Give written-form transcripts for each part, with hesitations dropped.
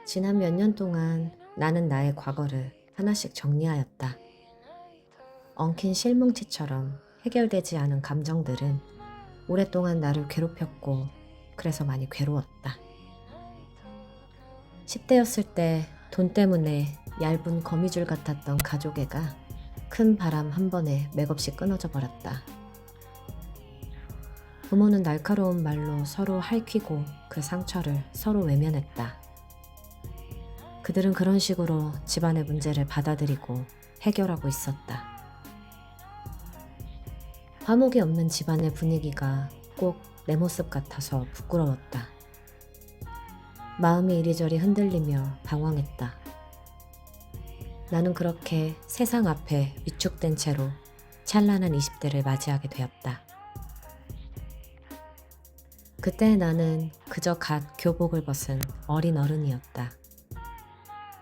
지난 몇 년 동안 나는 나의 과거를 하나씩 정리하였다. 엉킨 실뭉치처럼 해결되지 않은 감정들은 오랫동안 나를 괴롭혔고 그래서 많이 괴로웠다. 10대였을 때 돈 때문에 얇은 거미줄 같았던 가족애가 큰 바람 한 번에 맥없이 끊어져 버렸다. 부모는 날카로운 말로 서로 핥히고 그 상처를 서로 외면했다. 그들은 그런 식으로 집안의 문제를 받아들이고 해결하고 있었다. 화목이 없는 집안의 분위기가 꼭 내 모습 같아서 부끄러웠다. 마음이 이리저리 흔들리며 방황했다. 나는 그렇게 세상 앞에 위축된 채로 찬란한 20대를 맞이하게 되었다. 그때 나는 그저 갓 교복을 벗은 어린 어른이었다.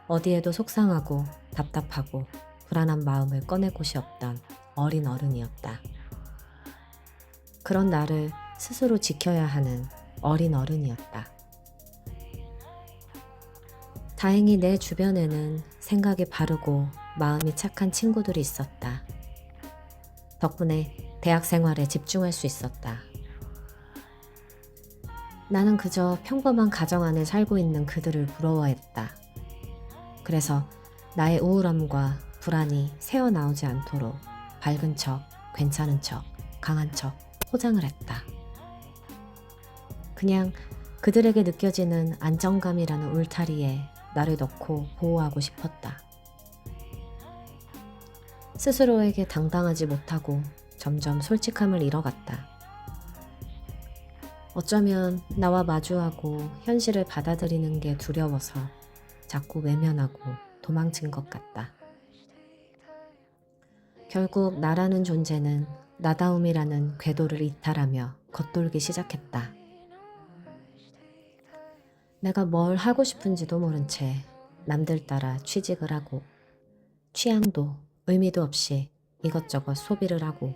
어디에도 속상하고 답답하고 불안한 마음을 꺼낼 곳이 없던 어린 어른이었다. 그런 나를 스스로 지켜야 하는 어린 어른이었다. 다행히 내 주변에는 생각이 바르고 마음이 착한 친구들이 있었다. 덕분에 대학 생활에 집중할 수 있었다. 나는 그저 평범한 가정 안에 살고 있는 그들을 부러워했다. 그래서 나의 우울함과 불안이 새어나오지 않도록 밝은 척, 괜찮은 척, 강한 척 포장을 했다. 그냥 그들에게 느껴지는 안정감이라는 울타리에 나를 넣고 보호하고 싶었다. 스스로에게 당당하지 못하고 점점 솔직함을 잃어갔다. 어쩌면 나와 마주하고 현실을 받아들이는 게 두려워서 자꾸 외면하고 도망친 것 같다. 결국 나라는 존재는 나다움이라는 궤도를 이탈하며 겉돌기 시작했다. 내가 뭘 하고 싶은지도 모른 채 남들 따라 취직을 하고 취향도 의미도 없이 이것저것 소비를 하고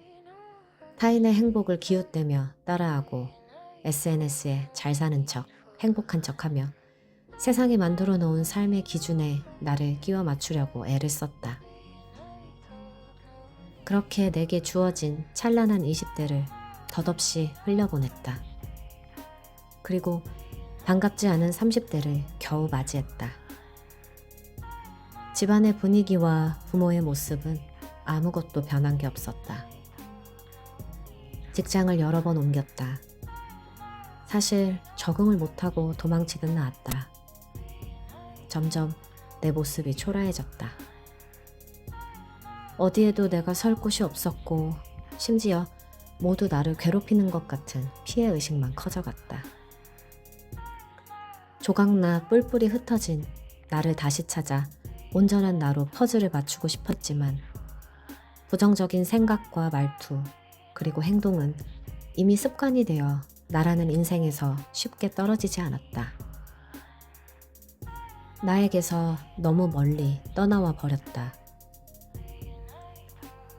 타인의 행복을 기웃대며 따라하고 SNS에 잘 사는 척, 행복한 척하며 세상이 만들어 놓은 삶의 기준에 나를 끼워 맞추려고 애를 썼다. 그렇게 내게 주어진 찬란한 20대를 덧없이 흘려보냈다. 그리고 반갑지 않은 30대를 겨우 맞이했다. 집안의 분위기와 부모의 모습은 아무것도 변한 게 없었다. 직장을 여러 번 옮겼다. 사실 적응을 못하고 도망치듯 나왔다. 점점 내 모습이 초라해졌다. 어디에도 내가 설 곳이 없었고 심지어 모두 나를 괴롭히는 것 같은 피해의식만 커져갔다. 조각나 뿔뿔이 흩어진 나를 다시 찾아 온전한 나로 퍼즐을 맞추고 싶었지만 부정적인 생각과 말투 그리고 행동은 이미 습관이 되어 나라는 인생에서 쉽게 떨어지지 않았다. 나에게서 너무 멀리 떠나와 버렸다.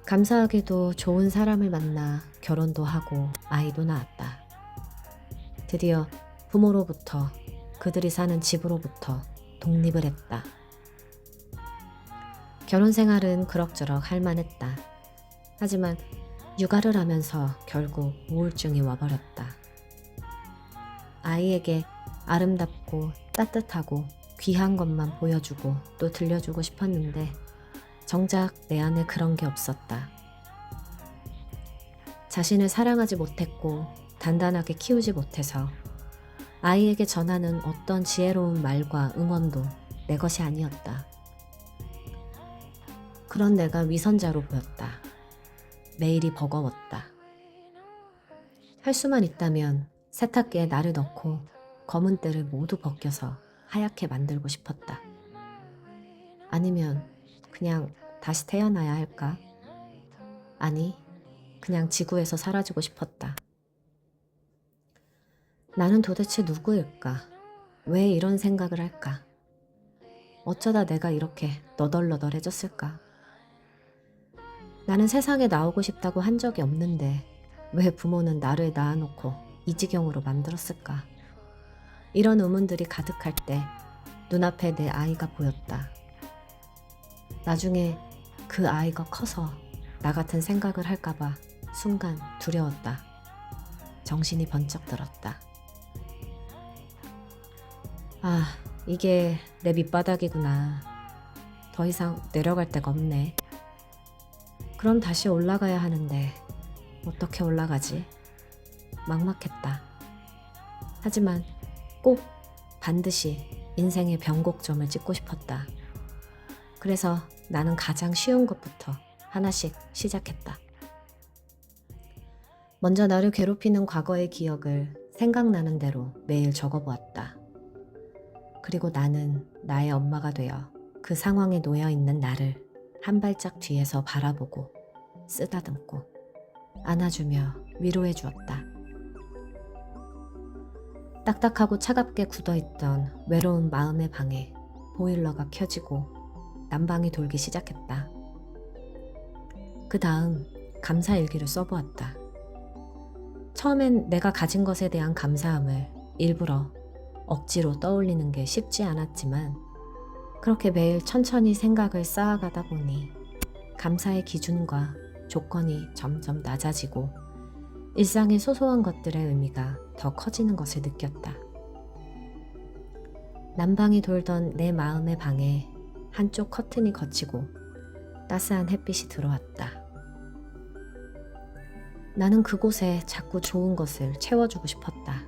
감사하게도 좋은 사람을 만나 결혼도 하고 아이도 낳았다. 드디어 부모로부터 그들이 사는 집으로부터 독립을 했다. 결혼 생활은 그럭저럭 할만했다. 하지만 육아를 하면서 결국 우울증이 와버렸다. 아이에게 아름답고 따뜻하고 귀한 것만 보여주고 또 들려주고 싶었는데 정작 내 안에 그런 게 없었다. 자신을 사랑하지 못했고 단단하게 키우지 못해서 아이에게 전하는 어떤 지혜로운 말과 응원도 내 것이 아니었다. 그런 내가 위선자로 보였다. 매일이 버거웠다. 할 수만 있다면 세탁기에 나를 넣고 검은 때를 모두 벗겨서 하얗게 만들고 싶었다. 아니면 그냥 다시 태어나야 할까? 아니, 그냥 지구에서 사라지고 싶었다. 나는 도대체 누구일까? 왜 이런 생각을 할까? 어쩌다 내가 이렇게 너덜너덜해졌을까? 나는 세상에 나오고 싶다고 한 적이 없는데 왜 부모는 나를 낳아놓고 이 지경으로 만들었을까? 이런 의문들이 가득할 때 눈앞에 내 아이가 보였다. 나중에 그 아이가 커서 나 같은 생각을 할까봐 순간 두려웠다. 정신이 번쩍 들었다. 아, 이게 내 밑바닥이구나. 더 이상 내려갈 데가 없네. 그럼 다시 올라가야 하는데 어떻게 올라가지? 막막했다. 하지만 꼭 반드시 인생의 변곡점을 찍고 싶었다. 그래서 나는 가장 쉬운 것부터 하나씩 시작했다. 먼저 나를 괴롭히는 과거의 기억을 생각나는 대로 매일 적어보았다. 그리고 나는 나의 엄마가 되어 그 상황에 놓여 있는 나를 한 발짝 뒤에서 바라보고 쓰다듬고 안아주며 위로해 주었다. 딱딱하고 차갑게 굳어있던 외로운 마음의 방에 보일러가 켜지고 난방이 돌기 시작했다. 그 다음 감사일기를 써보았다. 처음엔 내가 가진 것에 대한 감사함을 일부러 억지로 떠올리는 게 쉽지 않았지만 그렇게 매일 천천히 생각을 쌓아가다 보니 감사의 기준과 조건이 점점 낮아지고 일상의 소소한 것들의 의미가 더 커지는 것을 느꼈다. 난방이 돌던 내 마음의 방에 한쪽 커튼이 걷히고 따스한 햇빛이 들어왔다. 나는 그곳에 자꾸 좋은 것을 채워주고 싶었다.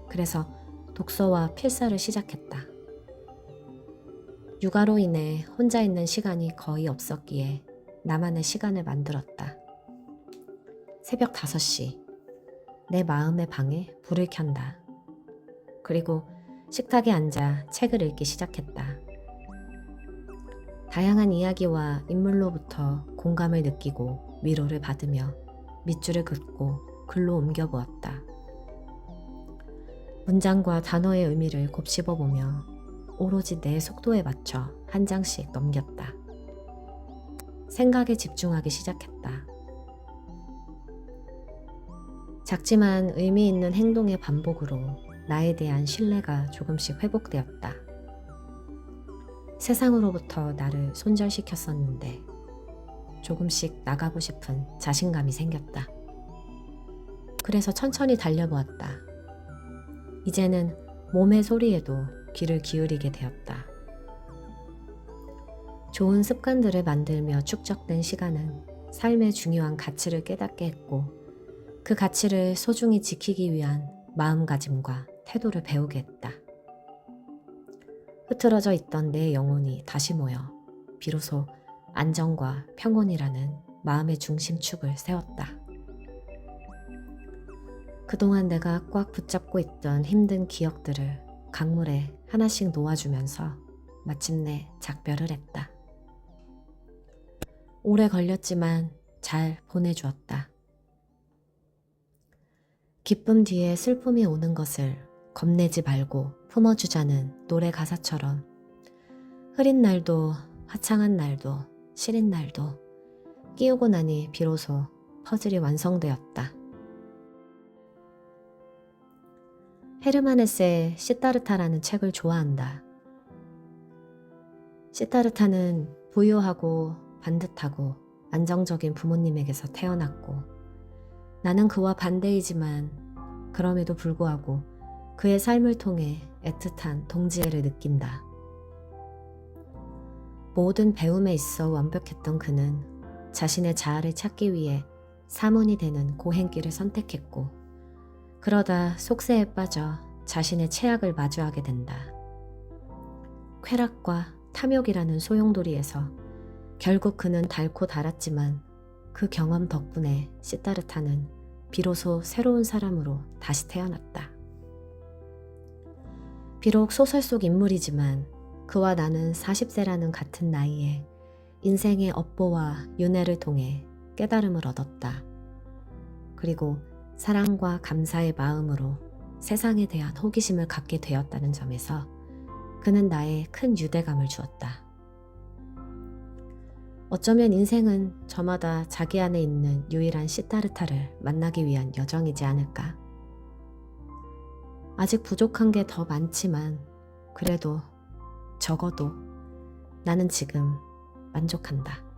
그래서 독서와 필사를 시작했다. 육아로 인해 혼자 있는 시간이 거의 없었기에 나만의 시간을 만들었다. 새벽 5시, 내 마음의 방에 불을 켠다. 그리고 식탁에 앉아 책을 읽기 시작했다. 다양한 이야기와 인물로부터 공감을 느끼고 위로를 받으며 밑줄을 긋고 글로 옮겨보았다. 문장과 단어의 의미를 곱씹어보며 오로지 내 속도에 맞춰 한 장씩 넘겼다. 생각에 집중하기 시작했다. 작지만 의미 있는 행동의 반복으로 나에 대한 신뢰가 조금씩 회복되었다. 세상으로부터 나를 손절시켰었는데 조금씩 나가고 싶은 자신감이 생겼다. 그래서 천천히 달려보았다. 이제는 몸의 소리에도 귀를 기울이게 되었다. 좋은 습관들을 만들며 축적된 시간은 삶의 중요한 가치를 깨닫게 했고 그 가치를 소중히 지키기 위한 마음가짐과 태도를 배우게 했다. 흐트러져 있던 내 영혼이 다시 모여 비로소 안정과 평온이라는 마음의 중심축을 세웠다. 그동안 내가 꽉 붙잡고 있던 힘든 기억들을 강물에 하나씩 놓아주면서 마침내 작별을 했다. 오래 걸렸지만 잘 보내주었다. 기쁨 뒤에 슬픔이 오는 것을 겁내지 말고 품어주자는 노래 가사처럼 흐린 날도 화창한 날도 시린 날도 끼우고 나니 비로소 퍼즐이 완성되었다. 헤르만 헤세의 시타르타라는 책을 좋아한다. 시타르타는 부유하고 반듯하고 안정적인 부모님에게서 태어났고 나는 그와 반대이지만 그럼에도 불구하고 그의 삶을 통해 애틋한 동지애를 느낀다. 모든 배움에 있어 완벽했던 그는 자신의 자아를 찾기 위해 사문이 되는 고행길을 선택했고 그러다 속세에 빠져 자신의 최악을 마주하게 된다. 쾌락과 탐욕이라는 소용돌이에서 결국 그는 닳고 닳았지만 그 경험 덕분에 시타르타는 비로소 새로운 사람으로 다시 태어났다. 비록 소설 속 인물이지만 그와 나는 40세라는 같은 나이에 인생의 업보와 윤회를 통해 깨달음을 얻었다. 그리고 사랑과 감사의 마음으로 세상에 대한 호기심을 갖게 되었다는 점에서 그는 나에 큰 유대감을 주었다. 어쩌면 인생은 저마다 자기 안에 있는 유일한 시타르타를 만나기 위한 여정이지 않을까? 아직 부족한 게 더 많지만 그래도 적어도 나는 지금 만족한다.